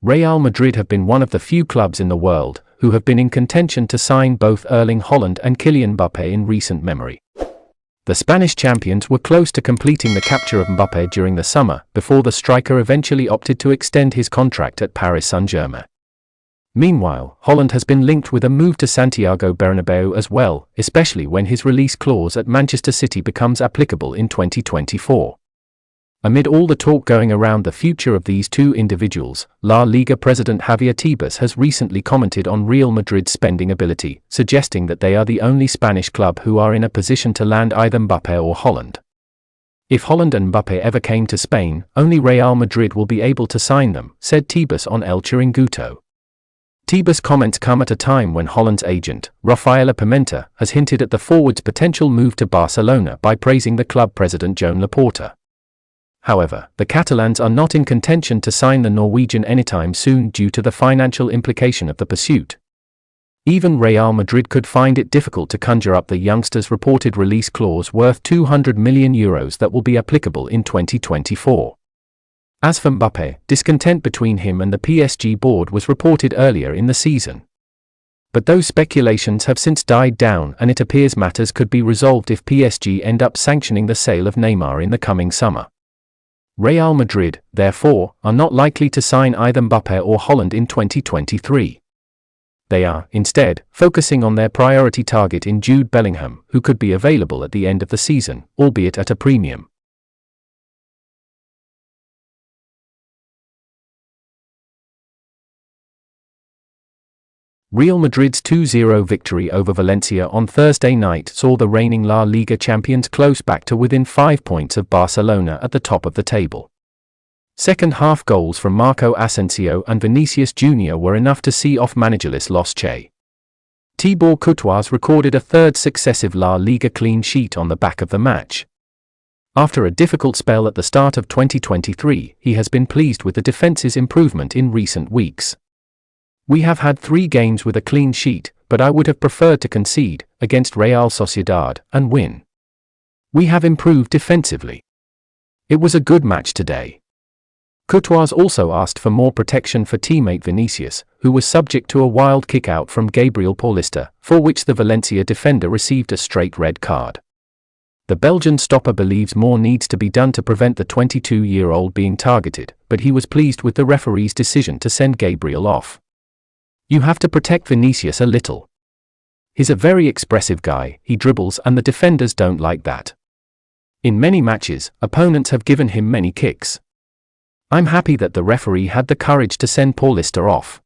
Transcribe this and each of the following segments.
Real Madrid have been one of the few clubs in the world who have been in contention to sign both Erling Haaland and Kylian Mbappe in recent memory. The Spanish champions were close to completing the capture of Mbappe during the summer, before the striker eventually opted to extend his contract at Paris Saint-Germain. Meanwhile, Haaland has been linked with a move to Santiago Bernabeu as well, especially when his release clause at Manchester City becomes applicable in 2024. Amid all the talk going around the future of these two individuals, La Liga president Javier Tebas has recently commented on Real Madrid's spending ability, suggesting that they are the only Spanish club who are in a position to land either Mbappe or Haaland. If Haaland and Mbappe ever came to Spain, only Real Madrid will be able to sign them, said Tebas on El Chiringuito. Tebas' comments come at a time when Haaland's agent, Rafaela Pimenta, has hinted at the forward's potential move to Barcelona by praising the club president Joan Laporta. However, the Catalans are not in contention to sign the Norwegian anytime soon due to the financial implication of the pursuit. Even Real Madrid could find it difficult to conjure up the youngster's reported release clause worth €200 million that will be applicable in 2024. As for Mbappe, discontent between him and the PSG board was reported earlier in the season. But those speculations have since died down, and it appears matters could be resolved if PSG end up sanctioning the sale of Neymar in the coming summer. Real Madrid, therefore, are not likely to sign either Mbappe or Haaland in 2023. They are, instead, focusing on their priority target in Jude Bellingham, who could be available at the end of the season, albeit at a premium. Real Madrid's 2-0 victory over Valencia on Thursday night saw the reigning La Liga champions close back to within 5 points of Barcelona at the top of the table. Second-half goals from Marco Asensio and Vinicius Jr. were enough to see off managerless Los Che. Thibaut Courtois recorded a third successive La Liga clean sheet on the back of the match. After a difficult spell at the start of 2023, he has been pleased with the defence's improvement in recent weeks. "We have had 3 games with a clean sheet, but I would have preferred to concede against Real Sociedad and win. We have improved defensively. It was a good match today." Courtois also asked for more protection for teammate Vinicius, who was subject to a wild kick-out from Gabriel Paulista, for which the Valencia defender received a straight red card. The Belgian stopper believes more needs to be done to prevent the 22-year-old being targeted, but he was pleased with the referee's decision to send Gabriel off. "You have to protect Vinicius a little. He's a very expressive guy, he dribbles and the defenders don't like that. In many matches, opponents have given him many kicks. I'm happy that the referee had the courage to send Paulista off."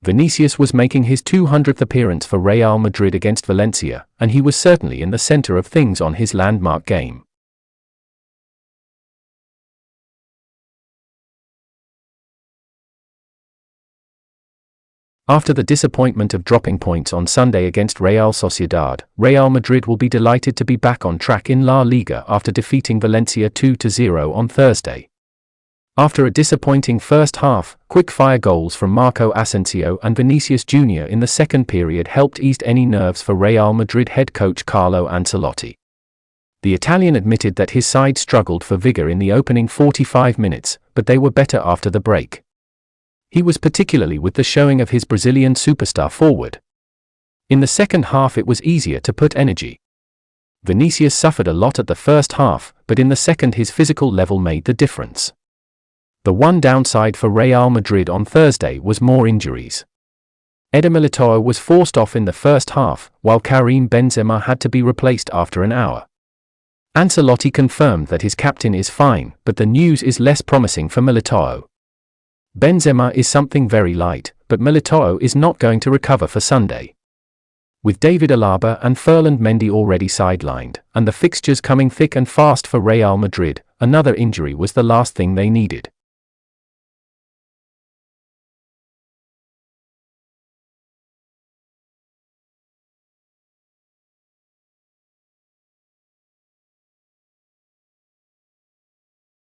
Vinicius was making his 200th appearance for Real Madrid against Valencia, and he was certainly in the center of things on his landmark game. After the disappointment of dropping points on Sunday against Real Sociedad, Real Madrid will be delighted to be back on track in La Liga after defeating Valencia 2-0 on Thursday. After a disappointing first half, quick-fire goals from Marco Asensio and Vinicius Jr. in the second period helped ease any nerves for Real Madrid head coach Carlo Ancelotti. The Italian admitted that his side struggled for vigor in the opening 45 minutes, but they were better after the break. He was particularly with the showing of his Brazilian superstar forward. In the second half it was easier to put energy. Vinicius suffered a lot at the first half, but in the second his physical level made the difference. The one downside for Real Madrid on Thursday was more injuries. Eder Militao was forced off in the first half, while Karim Benzema had to be replaced after an hour. Ancelotti confirmed that his captain is fine, but the news is less promising for Militao. Benzema is something very light, but Militao is not going to recover for Sunday. With David Alaba and Ferland Mendy already sidelined, and the fixtures coming thick and fast for Real Madrid, another injury was the last thing they needed.